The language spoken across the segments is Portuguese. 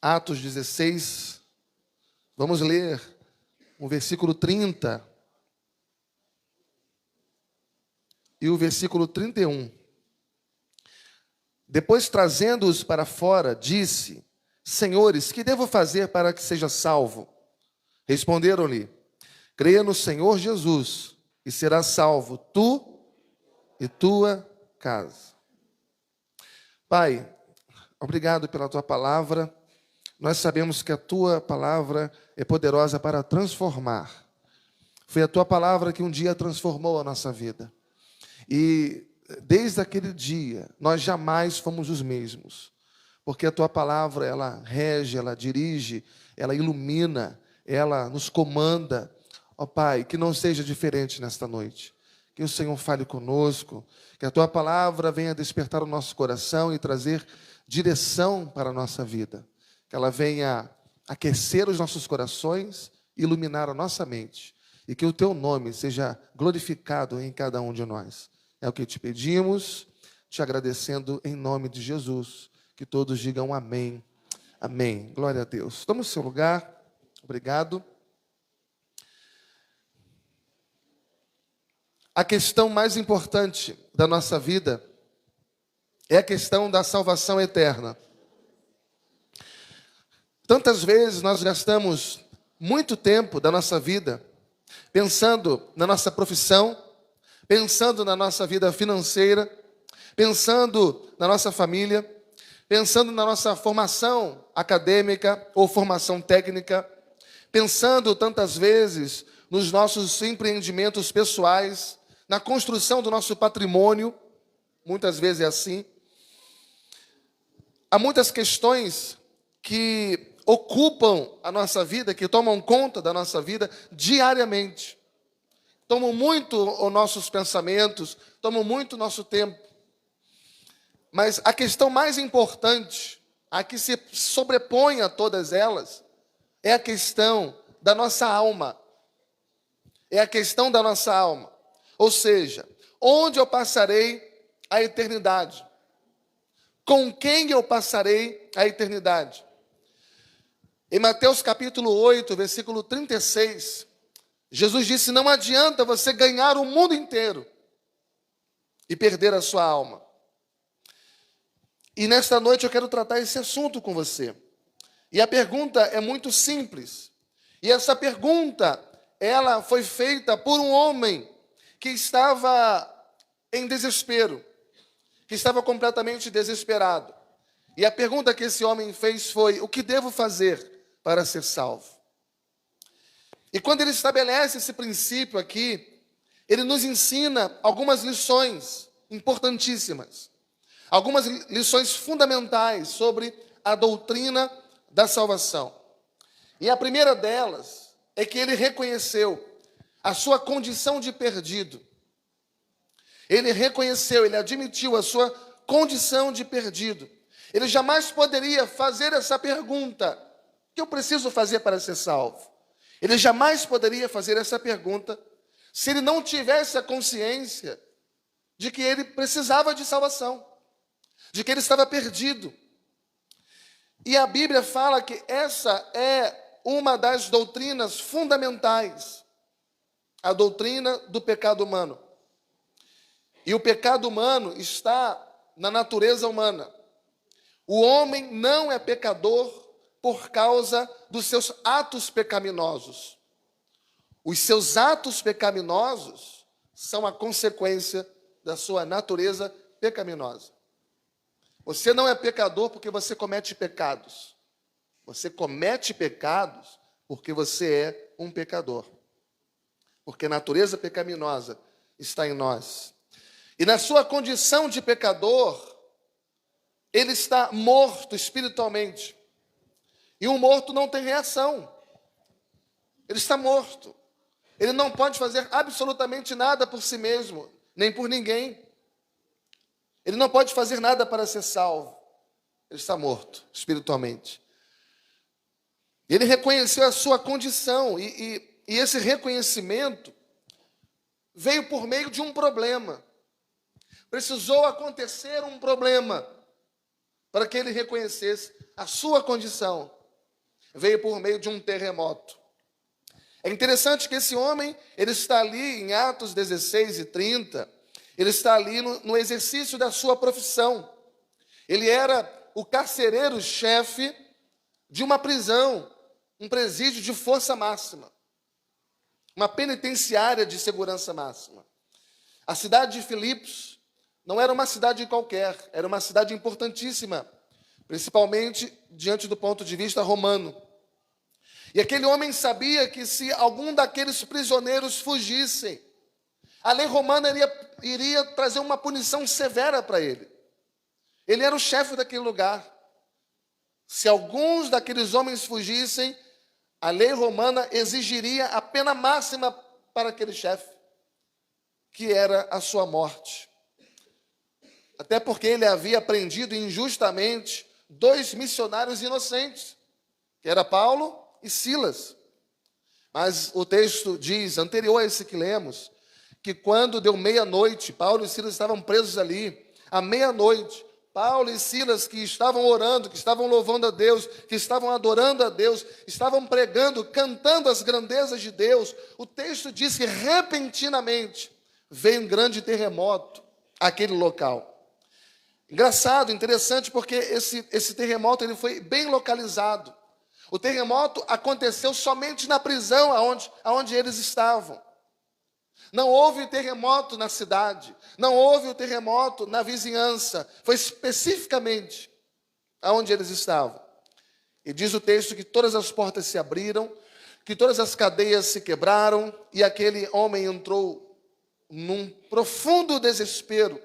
Atos 16, vamos ler o versículo 30 e o versículo 31. Depois, trazendo-os para fora, disse: Senhores, que devo fazer para que seja salvo? Responderam-lhe: creia no Senhor Jesus, e serás salvo, tu e tua casa. Pai, obrigado pela tua palavra. Nós sabemos que a tua palavra é poderosa para transformar. Foi a tua palavra que um dia transformou a nossa vida. E desde aquele dia, nós jamais fomos os mesmos. Porque a tua palavra, ela rege, ela dirige, ela ilumina, ela nos comanda. Ó Pai, que não seja diferente nesta noite. Que o Senhor fale conosco, que a tua palavra venha despertar o nosso coração e trazer direção para a nossa vida. Que ela venha aquecer os nossos corações, iluminar a nossa mente. E que o teu nome seja glorificado em cada um de nós. É o que te pedimos, te agradecendo em nome de Jesus. Que todos digam amém. Amém. Glória a Deus. Toma o seu lugar. Obrigado. A questão mais importante da nossa vida é a questão da salvação eterna. Tantas vezes nós gastamos muito tempo da nossa vida pensando na nossa profissão, pensando na nossa vida financeira, pensando na nossa família, pensando na nossa formação acadêmica ou formação técnica, pensando tantas vezes nos nossos empreendimentos pessoais, na construção do nosso patrimônio, muitas vezes é assim. Há muitas questões que ocupam a nossa vida, que tomam conta da nossa vida diariamente. Tomam muito os nossos pensamentos, tomam muito o nosso tempo. Mas a questão mais importante, a que se sobrepõe a todas elas, é a questão da nossa alma. É a questão da nossa alma. Ou seja, onde eu passarei a eternidade? Com quem eu passarei a eternidade? Em Mateus capítulo 8, versículo 36, Jesus disse: não adianta você ganhar o mundo inteiro e perder a sua alma. E nesta noite eu quero tratar esse assunto com você. E a pergunta é muito simples. E essa pergunta, ela foi feita por um homem que estava em desespero, que estava completamente desesperado. E a pergunta que esse homem fez foi: o que devo fazer para ser salvo? E quando ele estabelece esse princípio aqui, ele nos ensina algumas lições importantíssimas, algumas lições fundamentais sobre a doutrina da salvação. E a primeira delas é que ele reconheceu a sua condição de perdido. Ele reconheceu, ele admitiu a sua condição de perdido. Ele jamais poderia fazer essa pergunta: o que eu preciso fazer para ser salvo? Ele jamais poderia fazer essa pergunta se ele não tivesse a consciência de que ele precisava de salvação, de que ele estava perdido. E a Bíblia fala que essa é uma das doutrinas fundamentais, a doutrina do pecado humano. E o pecado humano está na natureza humana. O homem não é pecador por causa dos seus atos pecaminosos. Os seus atos pecaminosos são a consequência da sua natureza pecaminosa. Você não é pecador porque você comete pecados. Você comete pecados porque você é um pecador. Porque a natureza pecaminosa está em nós. E na sua condição de pecador, ele está morto espiritualmente. E um morto não tem reação. Ele está morto. Ele não pode fazer absolutamente nada por si mesmo, nem por ninguém. Ele não pode fazer nada para ser salvo. Ele está morto espiritualmente. Ele reconheceu a sua condição. E esse reconhecimento veio por meio de um problema. Precisou acontecer um problema para que ele reconhecesse a sua condição, veio por meio de um terremoto. É interessante que esse homem, ele está ali em Atos 16 e 30, ele está ali no exercício da sua profissão. Ele era o carcereiro-chefe de uma prisão, um presídio de força máxima, uma penitenciária de segurança máxima. A cidade de Filipos não era uma cidade qualquer, era uma cidade importantíssima, principalmente diante do ponto de vista romano. E aquele homem sabia que se algum daqueles prisioneiros fugissem, a lei romana iria trazer uma punição severa para ele. Ele era o chefe daquele lugar. Se alguns daqueles homens fugissem, a lei romana exigiria a pena máxima para aquele chefe, que era a sua morte. Até porque ele havia prendido injustamente 2 missionários inocentes, que era Paulo e Silas. Mas o texto diz, anterior a esse que lemos, que quando deu meia-noite, Paulo e Silas estavam presos ali. À meia-noite, Paulo e Silas, que estavam orando, que estavam louvando a Deus, que estavam adorando a Deus, estavam pregando, cantando as grandezas de Deus. O texto diz que repentinamente veio um grande terremoto àquele local. Engraçado, interessante, porque esse terremoto ele foi bem localizado. O terremoto aconteceu somente na prisão aonde eles estavam. Não houve terremoto na cidade, não houve o terremoto na vizinhança, foi especificamente aonde eles estavam. E diz o texto que todas as portas se abriram, que todas as cadeias se quebraram, e aquele homem entrou num profundo desespero.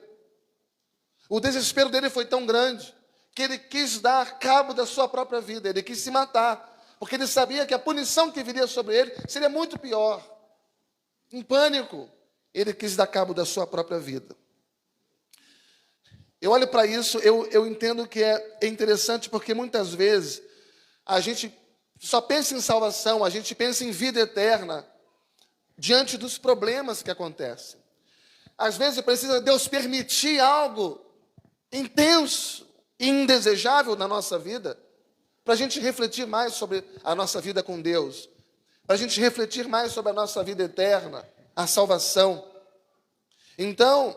O desespero dele foi tão grande que ele quis dar cabo da sua própria vida, ele quis se matar, porque ele sabia que a punição que viria sobre ele seria muito pior. Em pânico, ele quis dar cabo da sua própria vida. Eu olho para isso, eu entendo que é interessante, porque muitas vezes a gente só pensa em salvação, a gente pensa em vida eterna, diante dos problemas que acontecem. Às vezes precisa Deus permitir algo intenso e indesejável na nossa vida, para a gente refletir mais sobre a nossa vida com Deus, para a gente refletir mais sobre a nossa vida eterna, a salvação. Então,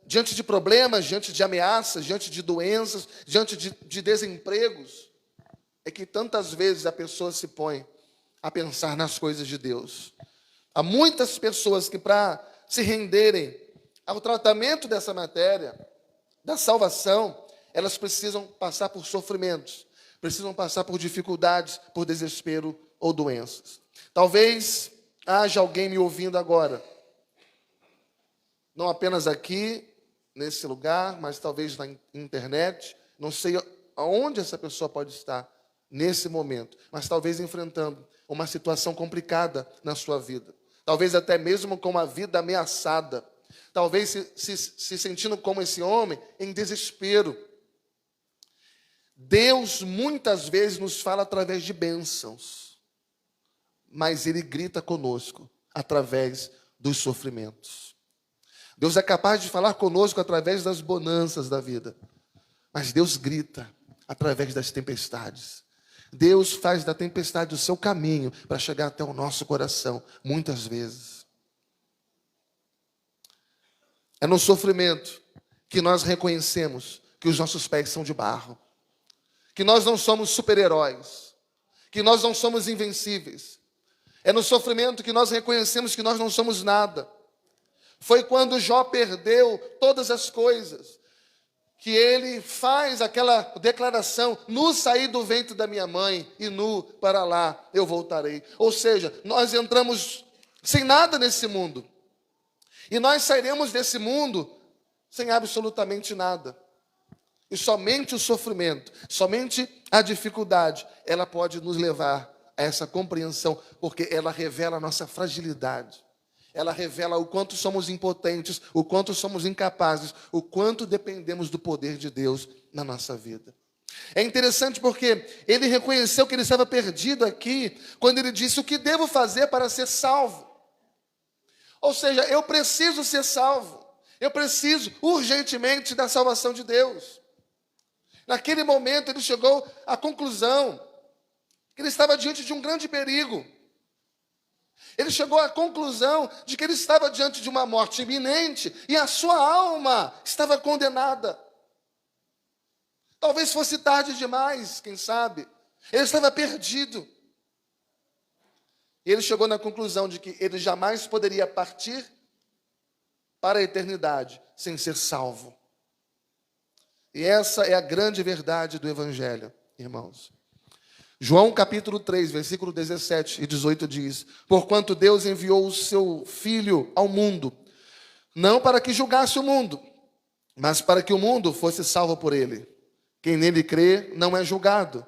diante de problemas, diante de ameaças, diante de doenças, diante de desempregos, é que tantas vezes a pessoa se põe a pensar nas coisas de Deus. Há muitas pessoas que, para se renderem ao tratamento dessa matéria, da salvação, elas precisam passar por sofrimentos, precisam passar por dificuldades, por desespero ou doenças. Talvez haja alguém me ouvindo agora, não apenas aqui, nesse lugar, mas talvez na internet, não sei aonde essa pessoa pode estar nesse momento, mas talvez enfrentando uma situação complicada na sua vida, talvez até mesmo com uma vida ameaçada, talvez se sentindo como esse homem, em desespero. Deus muitas vezes nos fala através de bênçãos, mas Ele grita conosco através dos sofrimentos. Deus é capaz de falar conosco através das bonanças da vida, mas Deus grita através das tempestades. Deus faz da tempestade o seu caminho para chegar até o nosso coração, muitas vezes. É no sofrimento que nós reconhecemos que os nossos pés são de barro, que nós não somos super-heróis, que nós não somos invencíveis. É no sofrimento que nós reconhecemos que nós não somos nada. Foi quando Jó perdeu todas as coisas, que ele faz aquela declaração: nu saí do ventre da minha mãe, e nu para lá eu voltarei. Ou seja, nós entramos sem nada nesse mundo, e nós sairemos desse mundo sem absolutamente nada. E somente o sofrimento, somente a dificuldade, ela pode nos levar a essa compreensão, porque ela revela a nossa fragilidade. Ela revela o quanto somos impotentes, o quanto somos incapazes, o quanto dependemos do poder de Deus na nossa vida. É interessante porque ele reconheceu que ele estava perdido aqui, quando ele disse: o que devo fazer para ser salvo? Ou seja, eu preciso ser salvo, eu preciso urgentemente da salvação de Deus. Naquele momento ele chegou à conclusão que ele estava diante de um grande perigo. Ele chegou à conclusão de que ele estava diante de uma morte iminente e a sua alma estava condenada. Talvez fosse tarde demais, quem sabe. Ele estava perdido. E ele chegou na conclusão de que ele jamais poderia partir para a eternidade sem ser salvo. E essa é a grande verdade do Evangelho, irmãos. João capítulo 3, versículo 17 e 18 diz: porquanto Deus enviou o seu Filho ao mundo, não para que julgasse o mundo, mas para que o mundo fosse salvo por ele. Quem nele crê não é julgado.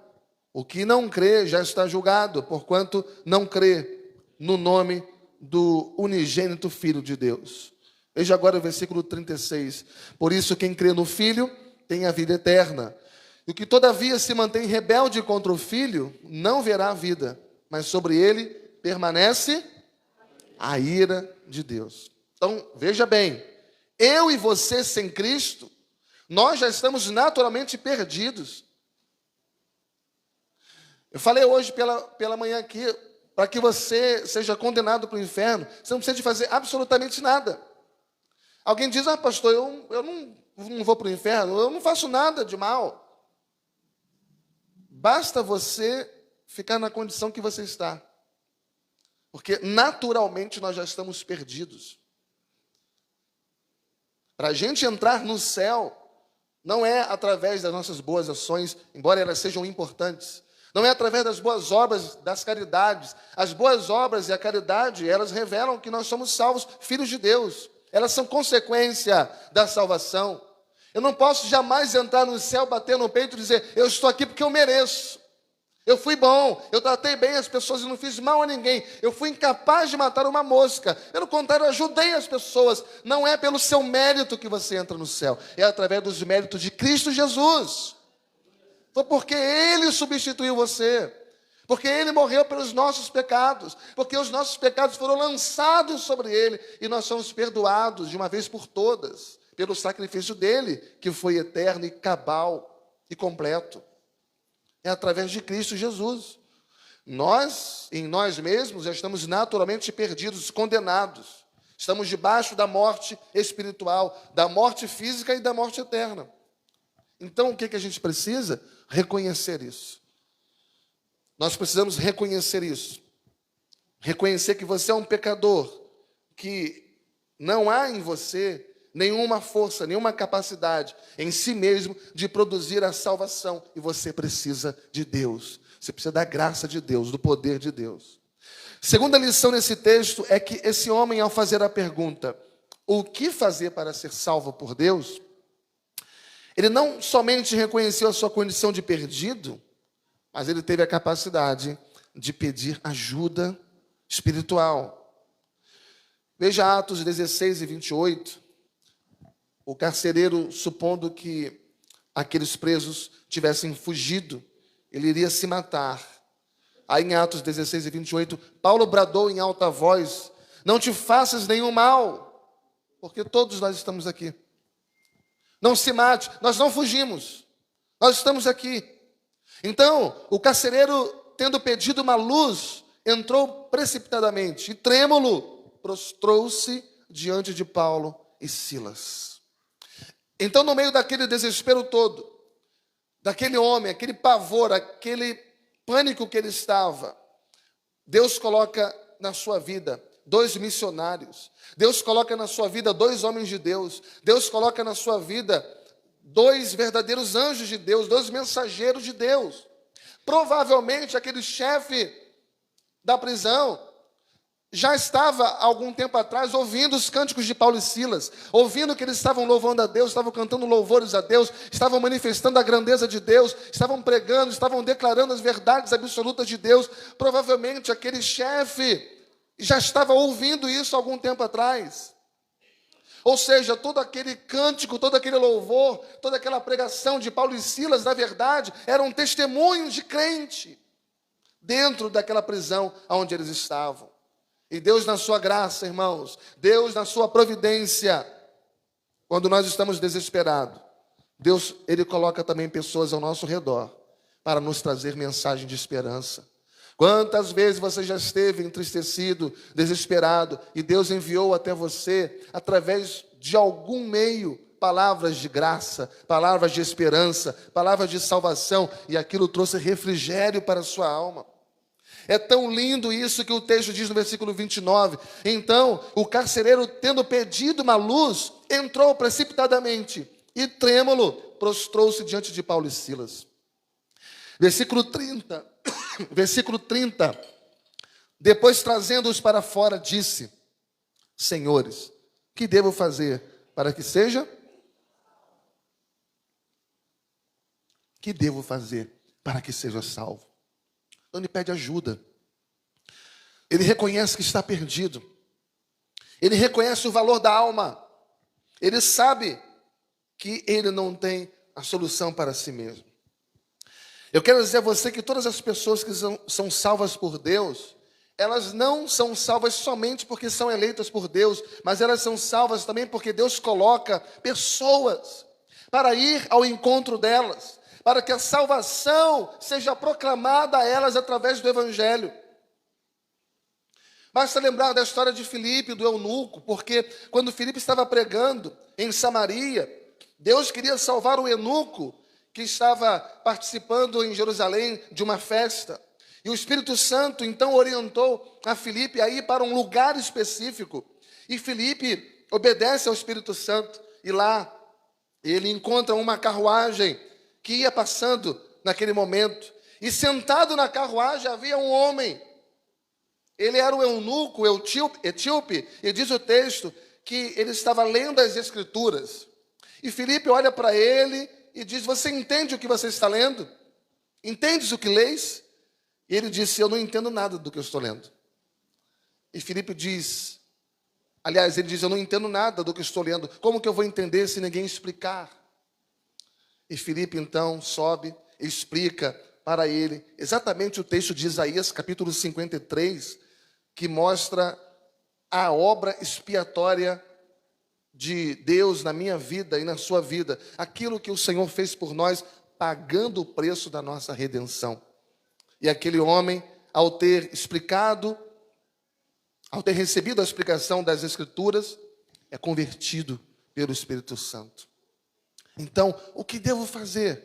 O que não crê já está julgado, porquanto não crê no nome do unigênito Filho de Deus. Veja agora o versículo 36. Por isso quem crê no Filho tem a vida eterna. E o que todavia se mantém rebelde contra o Filho, não verá a vida, mas sobre ele permanece a ira de Deus. Então, veja bem, eu e você sem Cristo, nós já estamos naturalmente perdidos. Eu falei hoje pela manhã aqui, para que você seja condenado para o inferno, você não precisa de fazer absolutamente nada. Alguém diz, pastor, eu não vou para o inferno, eu não faço nada de mal. Basta você ficar na condição que você está. Porque naturalmente nós já estamos perdidos. Para a gente entrar no céu, não é através das nossas boas ações, embora elas sejam importantes. Não é através das boas obras, das caridades. As boas obras e a caridade, elas revelam que nós somos salvos, filhos de Deus. Elas são consequência da salvação. Eu não posso jamais entrar no céu, bater no peito e dizer, eu estou aqui porque eu mereço. Eu fui bom, eu tratei bem as pessoas e não fiz mal a ninguém. Eu fui incapaz de matar uma mosca. Pelo contrário, eu ajudei as pessoas. Não é pelo seu mérito que você entra no céu. É através dos méritos de Cristo Jesus. Foi porque Ele substituiu você. Porque Ele morreu pelos nossos pecados. Porque os nossos pecados foram lançados sobre Ele. E nós somos perdoados de uma vez por todas. Pelo sacrifício dele, que foi eterno e cabal e completo. É através de Cristo Jesus. Nós, em nós mesmos, já estamos naturalmente perdidos, condenados. Estamos debaixo da morte espiritual, da morte física e da morte eterna. Então, o que a gente precisa? Reconhecer isso. Nós precisamos reconhecer isso. Reconhecer que você é um pecador, que não há em você nenhuma força, nenhuma capacidade em si mesmo de produzir a salvação. E você precisa de Deus. Você precisa da graça de Deus, do poder de Deus. Segunda lição nesse texto é que esse homem, ao fazer a pergunta, o que fazer para ser salvo por Deus? Ele não somente reconheceu a sua condição de perdido, mas ele teve a capacidade de pedir ajuda espiritual. Veja Atos 16 e 28. O carcereiro, supondo que aqueles presos tivessem fugido, ele iria se matar. Aí em Atos 16 e 28, Paulo bradou em alta voz, não te faças nenhum mal, porque todos nós estamos aqui. Não se mate, nós não fugimos, nós estamos aqui. Então, o carcereiro, tendo pedido uma luz, entrou precipitadamente e trêmulo, prostrou-se diante de Paulo e Silas. Então, no meio daquele desespero todo, daquele homem, aquele pavor, aquele pânico que ele estava, Deus coloca na sua vida 2 missionários. Deus coloca na sua vida 2 homens de Deus. Deus coloca na sua vida 2 verdadeiros anjos de Deus, 2 mensageiros de Deus. Provavelmente aquele chefe da prisão já estava, há algum tempo atrás, ouvindo os cânticos de Paulo e Silas, ouvindo que eles estavam louvando a Deus, estavam cantando louvores a Deus, estavam manifestando a grandeza de Deus, estavam pregando, estavam declarando as verdades absolutas de Deus. Provavelmente aquele chefe já estava ouvindo isso há algum tempo atrás. Ou seja, todo aquele cântico, todo aquele louvor, toda aquela pregação de Paulo e Silas, na verdade, eram testemunhos de crente dentro daquela prisão onde eles estavam. E Deus, na sua graça, irmãos, Deus, na sua providência, quando nós estamos desesperados, Deus, Ele coloca também pessoas ao nosso redor para nos trazer mensagem de esperança. Quantas vezes você já esteve entristecido, desesperado, e Deus enviou até você, através de algum meio, palavras de graça, palavras de esperança, palavras de salvação, e aquilo trouxe refrigério para a sua alma. É tão lindo isso que o texto diz no versículo 29. Então, o carcereiro, tendo pedido uma luz, entrou precipitadamente e, trêmulo, prostrou-se diante de Paulo e Silas. Versículo 30. Versículo 30. Depois, trazendo-os para fora, disse: Senhores, que devo fazer para que seja? Que devo fazer para que seja salvo? Então ele pede ajuda. Ele reconhece que está perdido. Ele reconhece o valor da alma. Ele sabe que ele não tem a solução para si mesmo. Eu quero dizer a você que todas as pessoas que são salvas por Deus, elas não são salvas somente porque são eleitas por Deus, mas elas são salvas também porque Deus coloca pessoas para ir ao encontro delas, para que a salvação seja proclamada a elas através do Evangelho. Basta lembrar da história de Filipe, do eunuco, porque quando Filipe estava pregando em Samaria, Deus queria salvar o eunuco que estava participando em Jerusalém de uma festa. E o Espírito Santo então orientou a Filipe a ir para um lugar específico. E Filipe obedece ao Espírito Santo. E lá ele encontra uma carruagem que ia passando naquele momento. E sentado na carruagem havia um homem. Ele era o eunuco, o etíope. E diz o texto que ele estava lendo as Escrituras. E Filipe olha para ele e diz: Você entende o que você está lendo? Entendes o que lês? E ele disse: Eu não entendo nada do que eu estou lendo. E Filipe diz, ele diz: Eu não entendo nada do que eu estou lendo. Como que eu vou entender se ninguém explicar? E Filipe então sobe e explica para ele exatamente o texto de Isaías, capítulo 53, que mostra a obra expiatória de Deus na minha vida e na sua vida, aquilo que o Senhor fez por nós, pagando o preço da nossa redenção. E aquele homem, ao ter recebido a explicação das Escrituras, é convertido pelo Espírito Santo. Então, o que devo fazer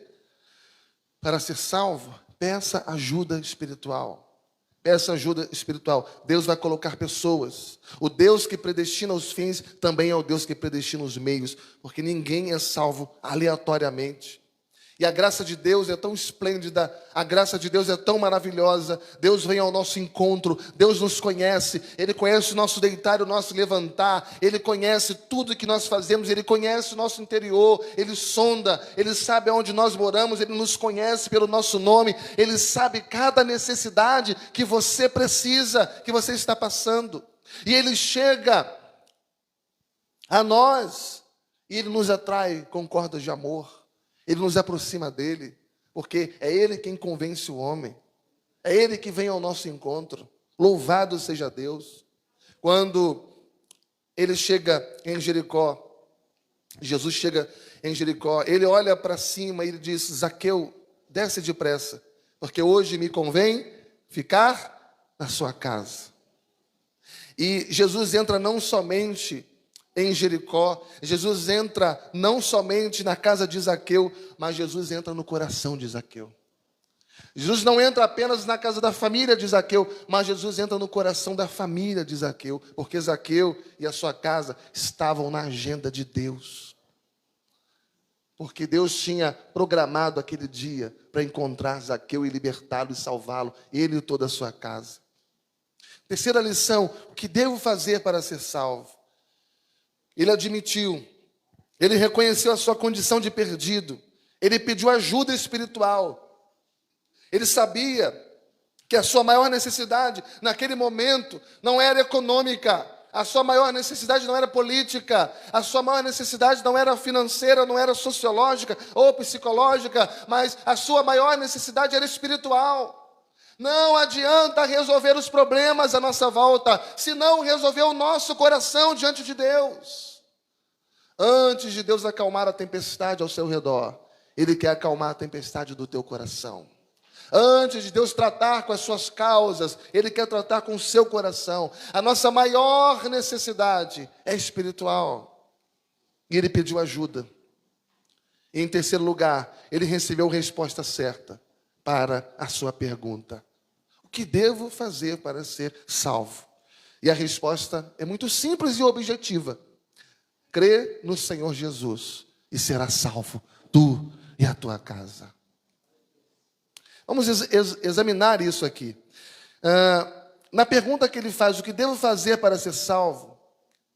para ser salvo? Peça ajuda espiritual. Peça ajuda espiritual. Deus vai colocar pessoas. O Deus que predestina os fins também é o Deus que predestina os meios, porque ninguém é salvo aleatoriamente. E a graça de Deus é tão esplêndida, a graça de Deus é tão maravilhosa. Deus vem ao nosso encontro, Deus nos conhece, Ele conhece o nosso deitar e o nosso levantar, Ele conhece tudo que nós fazemos, Ele conhece o nosso interior, Ele sonda, Ele sabe onde nós moramos, Ele nos conhece pelo nosso nome, Ele sabe cada necessidade que você precisa, que você está passando. E Ele chega a nós e Ele nos atrai com cordas de amor. Ele nos aproxima dele, porque é ele quem convence o homem. É ele que vem ao nosso encontro. Louvado seja Deus. Quando ele chega em Jericó, Jesus chega em Jericó, ele olha para cima e ele diz: Zaqueu, desce depressa, porque hoje me convém ficar na sua casa. E Jesus entra não somente em Jericó, Jesus entra não somente na casa de Zaqueu, mas Jesus entra no coração de Zaqueu. Jesus não entra apenas na casa da família de Zaqueu, mas Jesus entra no coração da família de Zaqueu, porque Zaqueu e a sua casa estavam na agenda de Deus. Porque Deus tinha programado aquele dia para encontrar Zaqueu e libertá-lo e salvá-lo, ele e toda a sua casa. Terceira lição: o que devo fazer para ser salvo? Ele admitiu, ele reconheceu a sua condição de perdido, ele pediu ajuda espiritual. Ele sabia que a sua maior necessidade naquele momento não era econômica, a sua maior necessidade não era política, a sua maior necessidade não era financeira, não era sociológica ou psicológica, mas a sua maior necessidade era espiritual. Não adianta resolver os problemas à nossa volta, se não resolver o nosso coração diante de Deus. Antes de Deus acalmar a tempestade ao seu redor, Ele quer acalmar a tempestade do teu coração. Antes de Deus tratar com as suas causas, Ele quer tratar com o seu coração. A nossa maior necessidade é espiritual. E Ele pediu ajuda. E em terceiro lugar, Ele recebeu a resposta certa para a sua pergunta: o que devo fazer para ser salvo? E a resposta é muito simples e objetiva: crê no Senhor Jesus e será salvo, tu e a tua casa. Vamos examinar isso aqui. Na pergunta que ele faz, o que devo fazer para ser salvo?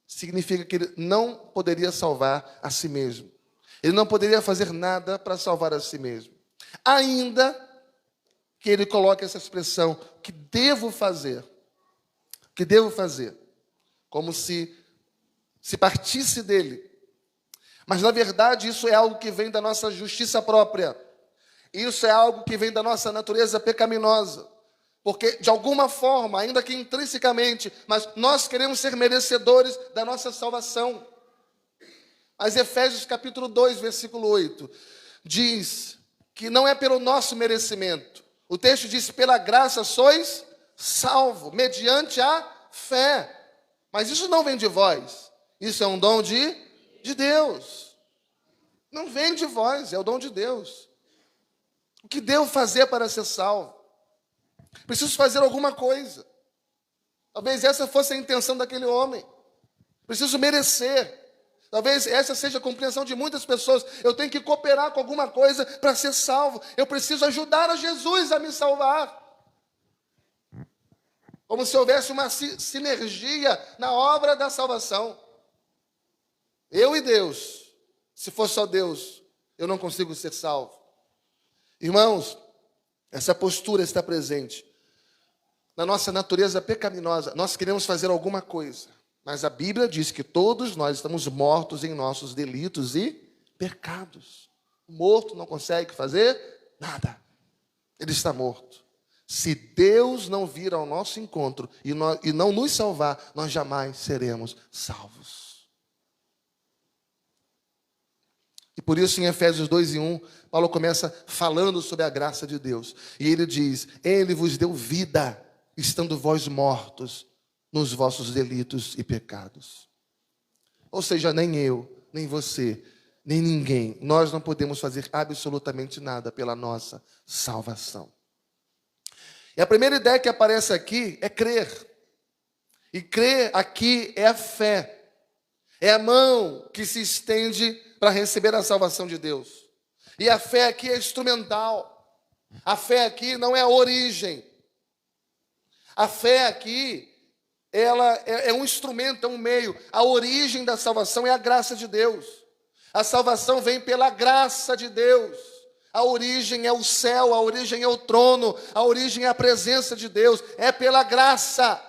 Significa que ele não poderia salvar a si mesmo. Ele não poderia fazer nada para salvar a si mesmo. Ainda que ele coloque essa expressão, o que devo fazer? O que devo fazer? Como se partisse dele. Mas, na verdade, isso é algo que vem da nossa justiça própria. Isso é algo que vem da nossa natureza pecaminosa. Porque, de alguma forma, ainda que intrinsecamente, mas nós queremos ser merecedores da nossa salvação. Mas Efésios capítulo 2, versículo 8, diz que não é pelo nosso merecimento. O texto diz: pela graça sois salvo, mediante a fé. Mas isso não vem de vós. Isso é um dom de Deus. Não vem de vós, é o dom de Deus. O que devo fazer para ser salvo? Preciso fazer alguma coisa. Talvez essa fosse a intenção daquele homem. Preciso merecer. Talvez essa seja a compreensão de muitas pessoas. Eu tenho que cooperar com alguma coisa para ser salvo. Eu preciso ajudar a Jesus a me salvar. Como se houvesse uma sinergia na obra da salvação. Eu e Deus. Se for só Deus, eu não consigo ser salvo. Irmãos, essa postura está presente na nossa natureza pecaminosa. Nós queremos fazer alguma coisa, mas a Bíblia diz que todos nós estamos mortos em nossos delitos e pecados. O morto não consegue fazer nada. Ele está morto. Se Deus não vir ao nosso encontro e não nos salvar, nós jamais seremos salvos. E por isso em Efésios 2:1, Paulo começa falando sobre a graça de Deus. E ele diz: Ele vos deu vida, estando vós mortos nos vossos delitos e pecados. Ou seja, nem eu, nem você, nem ninguém, nós não podemos fazer absolutamente nada pela nossa salvação. E a primeira ideia que aparece aqui é crer. E crer aqui é a fé. É a mão que se estende para receber a salvação de Deus. E a fé aqui é instrumental. A fé aqui não é a origem. A fé aqui, ela é um instrumento, é um meio. A origem da salvação é a graça de Deus. A salvação vem pela graça de Deus. A origem é o céu, a origem é o trono, a origem é a presença de Deus. É pela graça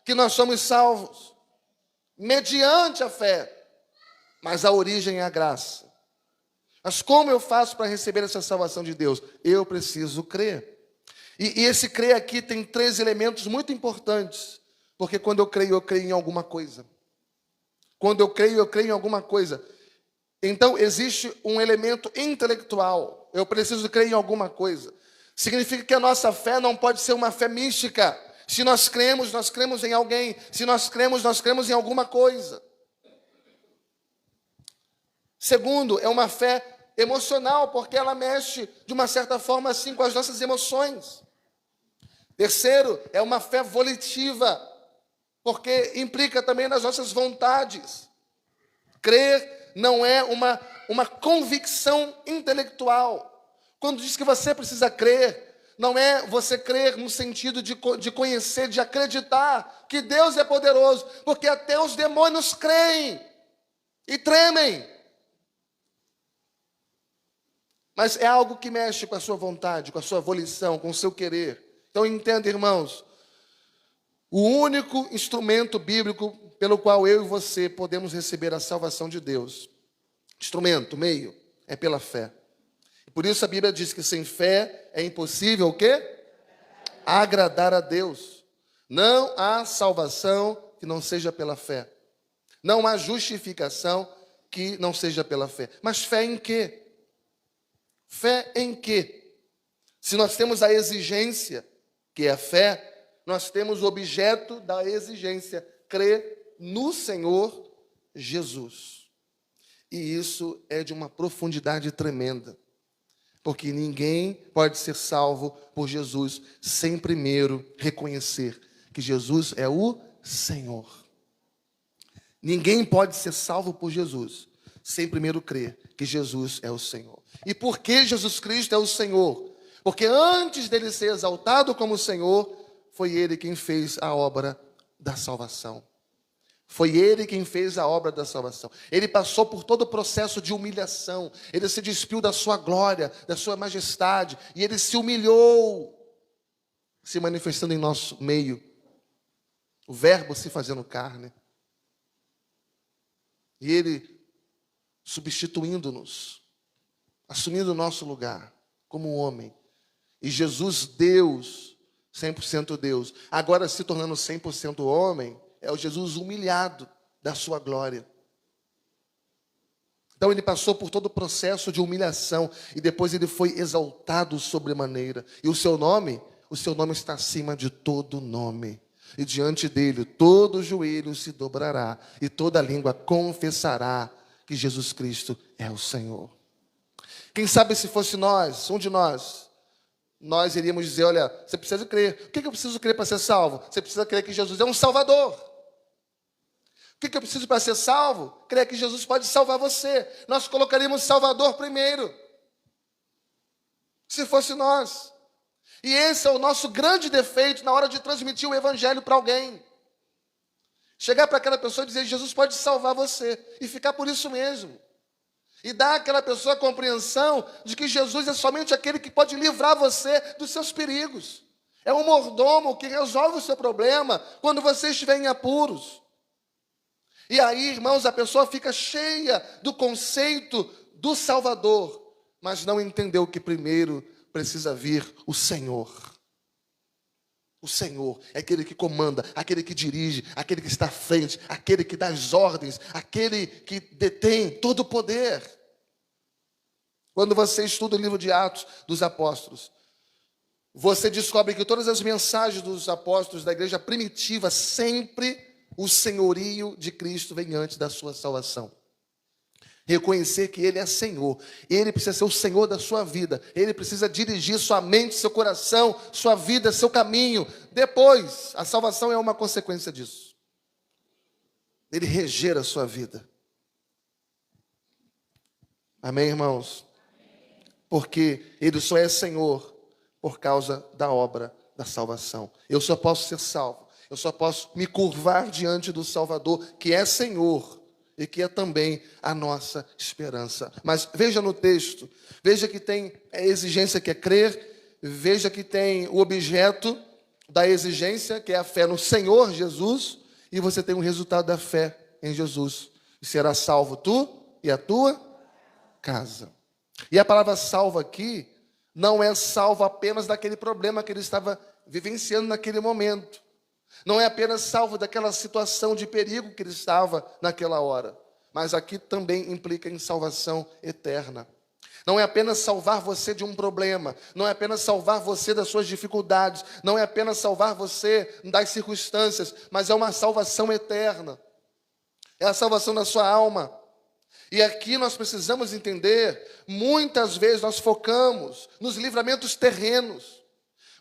que nós somos salvos. Mediante a fé. Mas a origem é a graça. Mas como eu faço para receber essa salvação de Deus? Eu preciso crer. E esse crer aqui tem 3 elementos muito importantes. Porque quando eu creio em alguma coisa. Quando eu creio em alguma coisa. Então existe um elemento intelectual. Eu preciso crer em alguma coisa. Significa que a nossa fé não pode ser uma fé mística. Se nós cremos em alguém. Se nós cremos em alguma coisa. Segundo, é uma fé emocional, porque ela mexe, de uma certa forma, assim, com as nossas emoções. Terceiro, é uma fé volitiva, porque implica também nas nossas vontades. Crer não é uma convicção intelectual. Quando diz que você precisa crer, não é você crer no sentido de conhecer, de acreditar que Deus é poderoso, porque até os demônios creem e tremem. Mas é algo que mexe com a sua vontade, com a sua volição, com o seu querer. Então entenda, irmãos, o único instrumento bíblico pelo qual eu e você podemos receber a salvação de Deus, instrumento, meio, é pela fé. Por isso a Bíblia diz que sem fé é impossível o quê? Agradar a Deus. Não há salvação que não seja pela fé. Não há justificação que não seja pela fé. Mas fé em quê? Fé em quê? Se nós temos a exigência, que é a fé, nós temos o objeto da exigência, crer no Senhor Jesus. E isso é de uma profundidade tremenda, porque ninguém pode ser salvo por Jesus sem primeiro reconhecer que Jesus é o Senhor. Ninguém pode ser salvo por Jesus sem primeiro crer que Jesus é o Senhor. E por que Jesus Cristo é o Senhor? Porque antes dele ser exaltado como Senhor, foi ele quem fez a obra da salvação. Foi ele quem fez a obra da salvação. Ele passou por todo o processo de humilhação. Ele se despiu da sua glória, da sua majestade. E ele se humilhou, se manifestando em nosso meio. O verbo se fazendo carne. E ele substituindo-nos, assumindo o nosso lugar como homem. E Jesus, Deus, 100% Deus, agora se tornando 100% homem, é o Jesus humilhado da sua glória. Então ele passou por todo o processo de humilhação e depois ele foi exaltado sobremaneira. E o seu nome está acima de todo nome. E diante dele todo joelho se dobrará e toda língua confessará que Jesus Cristo é o Senhor. Quem sabe se fosse nós, um de nós iríamos dizer, olha, você precisa crer. O que eu preciso crer para ser salvo? Você precisa crer que Jesus é um Salvador. O que eu preciso para ser salvo? Crer que Jesus pode salvar você. Nós colocaríamos Salvador primeiro, se fosse nós. E esse é o nosso grande defeito na hora de transmitir o Evangelho para alguém. Chegar para aquela pessoa e dizer, Jesus pode salvar você. E ficar por isso mesmo. E dar àquela pessoa a compreensão de que Jesus é somente aquele que pode livrar você dos seus perigos. É um mordomo que resolve o seu problema quando você estiver em apuros. E aí, irmãos, a pessoa fica cheia do conceito do Salvador, mas não entendeu que primeiro precisa vir o Senhor. O Senhor é aquele que comanda, aquele que dirige, aquele que está à frente, aquele que dá as ordens, aquele que detém todo o poder. Quando você estuda o livro de Atos dos Apóstolos, você descobre que todas as mensagens dos apóstolos da igreja primitiva, sempre o senhorio de Cristo vem antes da sua salvação. Reconhecer que Ele é Senhor. Ele precisa ser o Senhor da sua vida. Ele precisa dirigir sua mente, seu coração, sua vida, seu caminho. Depois, a salvação é uma consequência disso. Ele reger a sua vida. Amém, irmãos? Porque Ele só é Senhor por causa da obra da salvação. Eu só posso ser salvo. Eu só posso me curvar diante do Salvador, que é Senhor. E que é também a nossa esperança. Mas veja no texto, veja que tem a exigência que é crer, veja que tem o objeto da exigência, que é a fé no Senhor Jesus, e você tem o resultado da fé em Jesus. E será salvo tu e a tua casa. E a palavra salvo aqui não é salvo apenas daquele problema que ele estava vivenciando naquele momento. Não é apenas salvo daquela situação de perigo que ele estava naquela hora, mas aqui também implica em salvação eterna. Não é apenas salvar você de um problema, não é apenas salvar você das suas dificuldades, não é apenas salvar você das circunstâncias, mas é uma salvação eterna. É a salvação da sua alma. E aqui nós precisamos entender, muitas vezes nós focamos nos livramentos terrenos.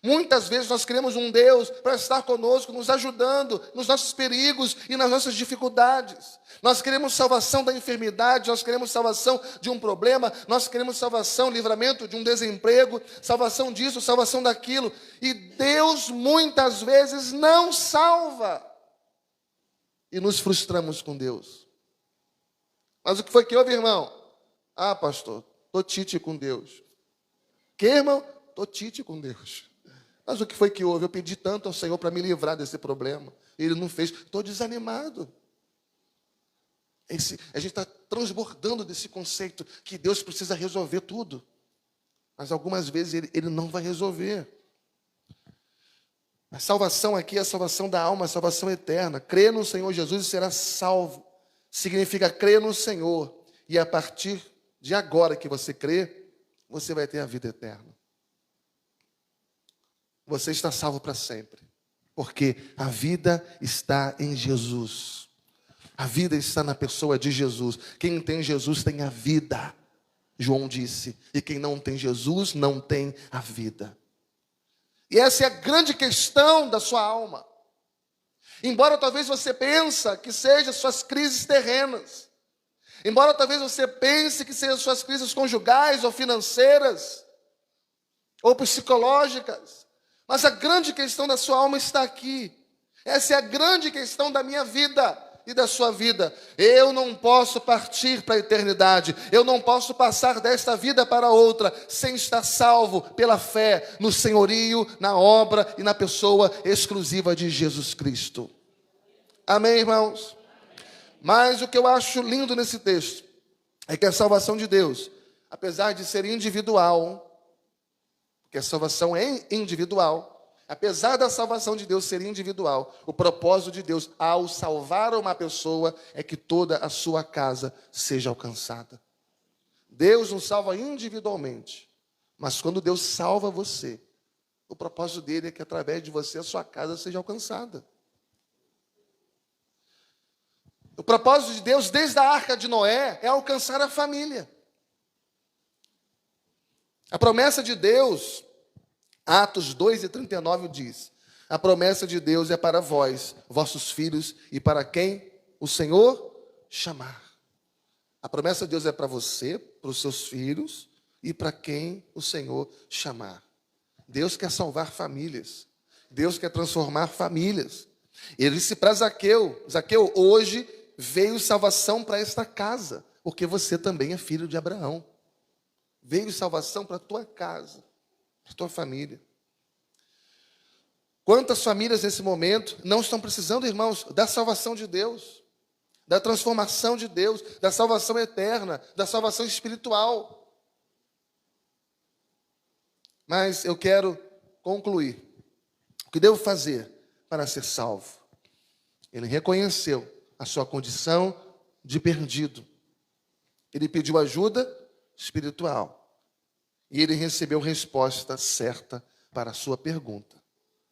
Muitas vezes nós queremos um Deus para estar conosco, nos ajudando nos nossos perigos e nas nossas dificuldades. Nós queremos salvação da enfermidade, nós queremos salvação de um problema, nós queremos salvação, livramento de um desemprego, salvação disso, salvação daquilo. E Deus muitas vezes não salva. E nos frustramos com Deus. Mas o que foi que houve, irmão? Ah, pastor, estou tite com Deus. Que, irmão? Estou tite com Deus. Mas o que foi que houve? Eu pedi tanto ao Senhor para me livrar desse problema. Ele não fez. Estou desanimado. A gente está transbordando desse conceito que Deus precisa resolver tudo. Mas algumas vezes Ele não vai resolver. A salvação aqui é a salvação da alma, a salvação eterna. Crer no Senhor Jesus e será salvo. Significa crer no Senhor E a partir de agora que você crê, você vai ter a vida eterna. Você está salvo para sempre. Porque a vida está em Jesus. A vida está na pessoa de Jesus. Quem tem Jesus tem a vida, João disse. E quem não tem Jesus não tem a vida. E essa é a grande questão da sua alma. Embora talvez você pense que sejam suas crises terrenas. Embora talvez você pense que sejam suas crises conjugais ou financeiras. Ou psicológicas. Mas a grande questão da sua alma está aqui. Essa é a grande questão da minha vida e da sua vida. Eu não posso partir para a eternidade. Eu não posso passar desta vida para outra sem estar salvo pela fé no senhorio, na obra e na pessoa exclusiva de Jesus Cristo. Amém, irmãos? Mas o que eu acho lindo nesse texto é que a salvação de Deus, apesar de ser individual, porque a salvação é individual, apesar da salvação de Deus ser individual, o propósito de Deus ao salvar uma pessoa é que toda a sua casa seja alcançada. Deus nos salva individualmente, mas quando Deus salva você, o propósito dele é que através de você a sua casa seja alcançada. O propósito de Deus desde a arca de Noé é alcançar a família. A promessa de Deus, Atos 2:39 diz: a promessa de Deus é para vós, vossos filhos, e para quem o Senhor chamar. A promessa de Deus é para você, para os seus filhos, e para quem o Senhor chamar. Deus quer salvar famílias. Deus quer transformar famílias. Ele disse para Zaqueu: Zaqueu, hoje veio salvação para esta casa, porque você também é filho de Abraão. Veio salvação para a tua casa, para a tua família. Quantas famílias nesse momento não estão precisando, irmãos, da salvação de Deus, da transformação de Deus, da salvação eterna, da salvação espiritual. Mas eu quero concluir. O que devo fazer para ser salvo? Ele reconheceu a sua condição de perdido. Ele pediu ajuda espiritual. E ele recebeu resposta certa para a sua pergunta.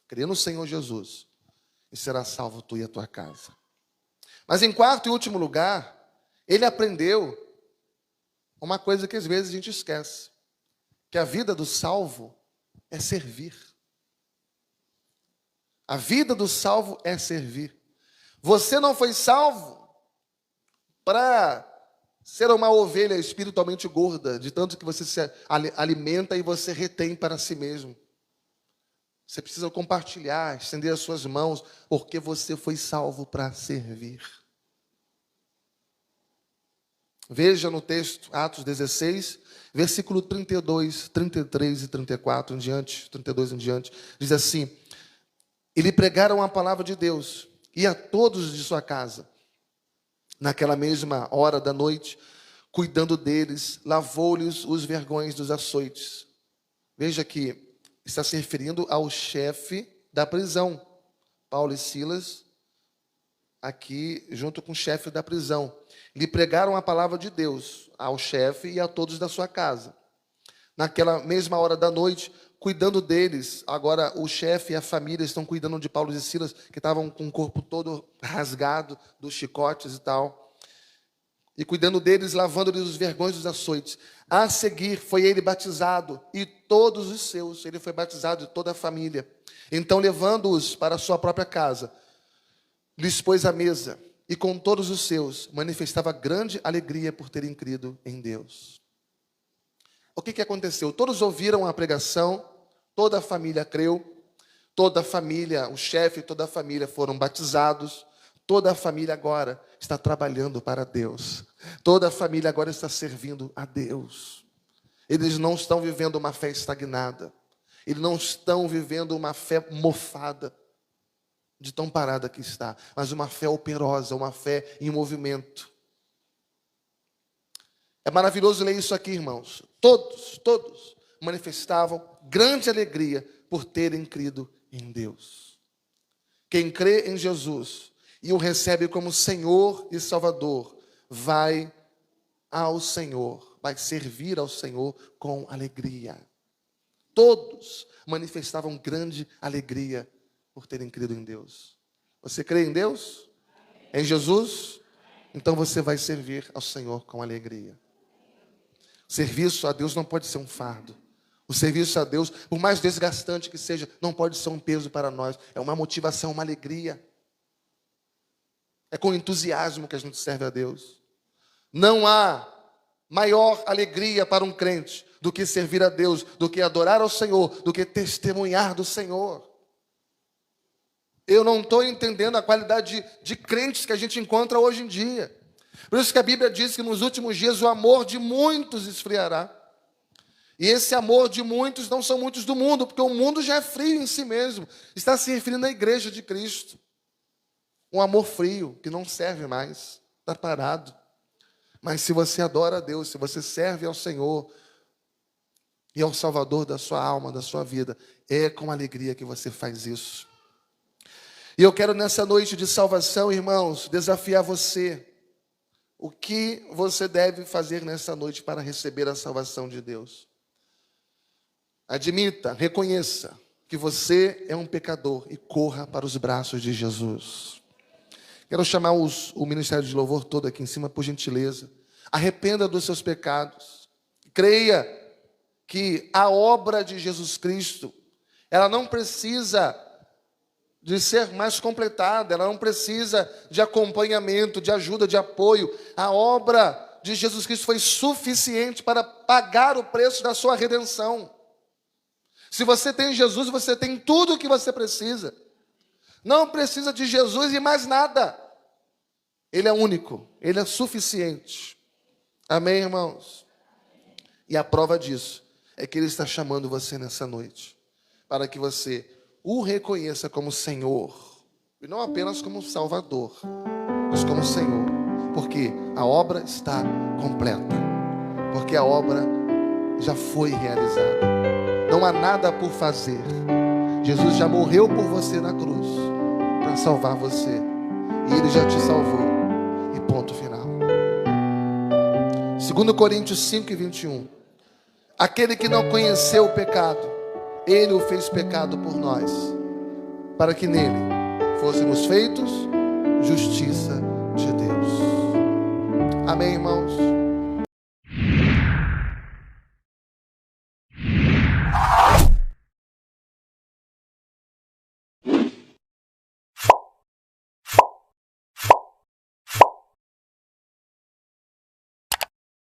Crê no Senhor Jesus e será salvo tu e a tua casa. Mas em quarto e último lugar, ele aprendeu uma coisa que às vezes a gente esquece. Que a vida do salvo é servir. A vida do salvo é servir. Você não foi salvo para ser uma ovelha espiritualmente gorda, de tanto que você se alimenta e você retém para si mesmo. Você precisa compartilhar, estender as suas mãos, porque você foi salvo para servir. Veja no texto, Atos 16, versículo 32, 33 e 34 em diante, 32 em diante, diz assim: e lhe pregaram a palavra de Deus, e a todos de sua casa. Naquela mesma hora da noite, cuidando deles, lavou-lhes os vergões dos açoites. Veja que está se referindo ao chefe da prisão. Paulo e Silas, aqui junto com o chefe da prisão. Lhe pregaram a palavra de Deus ao chefe e a todos da sua casa. Naquela mesma hora da noite, cuidando deles, agora o chefe e a família estão cuidando de Paulo e Silas, que estavam com o corpo todo rasgado dos chicotes e tal. E cuidando deles, lavando-lhes os vergões dos açoites. A seguir foi ele batizado, e todos os seus, ele foi batizado e toda a família. Então, levando-os para a sua própria casa, lhes pôs a mesa, e com todos os seus, manifestava grande alegria por terem crido em Deus. O que aconteceu? Todos ouviram a pregação, toda a família creu, toda a família, o chefe e toda a família foram batizados, toda a família agora está trabalhando para Deus, toda a família agora está servindo a Deus. Eles não estão vivendo uma fé estagnada, eles não estão vivendo uma fé mofada, de tão parada que está, mas uma fé operosa, uma fé em movimento. É maravilhoso ler isso aqui, irmãos. Todos manifestavam grande alegria por terem crido em Deus. Quem crê em Jesus e o recebe como Senhor e Salvador, vai ao Senhor, vai servir ao Senhor com alegria. Todos manifestavam grande alegria por terem crido em Deus. Você crê em Deus? Em Jesus? Então você vai servir ao Senhor com alegria. O serviço a Deus não pode ser um fardo. O serviço a Deus, por mais desgastante que seja, não pode ser um peso para nós. É uma motivação, uma alegria. É com entusiasmo que a gente serve a Deus. Não há maior alegria para um crente do que servir a Deus, do que adorar ao Senhor, do que testemunhar do Senhor. Eu não estou entendendo a qualidade de crentes que a gente encontra hoje em dia. Por isso que a Bíblia diz que nos últimos dias o amor de muitos esfriará. E esse amor de muitos não são muitos do mundo, porque o mundo já é frio em si mesmo. Está se referindo à igreja de Cristo. Um amor frio, que não serve mais, está parado. Mas se você adora a Deus, se você serve ao Senhor e ao Salvador da sua alma, da sua vida, é com alegria que você faz isso. E eu quero nessa noite de salvação, irmãos, desafiar você. O que você deve fazer nessa noite para receber a salvação de Deus? Admita, reconheça que você é um pecador e corra para os braços de Jesus. Quero chamar o Ministério de Louvor todo aqui em cima, por gentileza. Arrependa dos seus pecados. Creia que a obra de Jesus Cristo, ela não precisa de ser mais completada, ela não precisa de acompanhamento, de ajuda, de apoio. A obra de Jesus Cristo foi suficiente para pagar o preço da sua redenção. Se você tem Jesus, você tem tudo o que você precisa. Não precisa de Jesus e mais nada. Ele é único, Ele é suficiente. Amém, irmãos? E a prova disso é que Ele está chamando você nessa noite, para que você o reconheça como Senhor, e não apenas como Salvador, mas como Senhor, porque a obra está completa, porque a obra já foi realizada. Não há nada por fazer. Jesus já morreu por você na cruz para salvar você. E Ele já te salvou. E ponto final. 2 Coríntios 5:21. Aquele que não conheceu o pecado, Ele o fez pecado por nós, para que nele fôssemos feitos justiça de Deus. Amém, irmãos?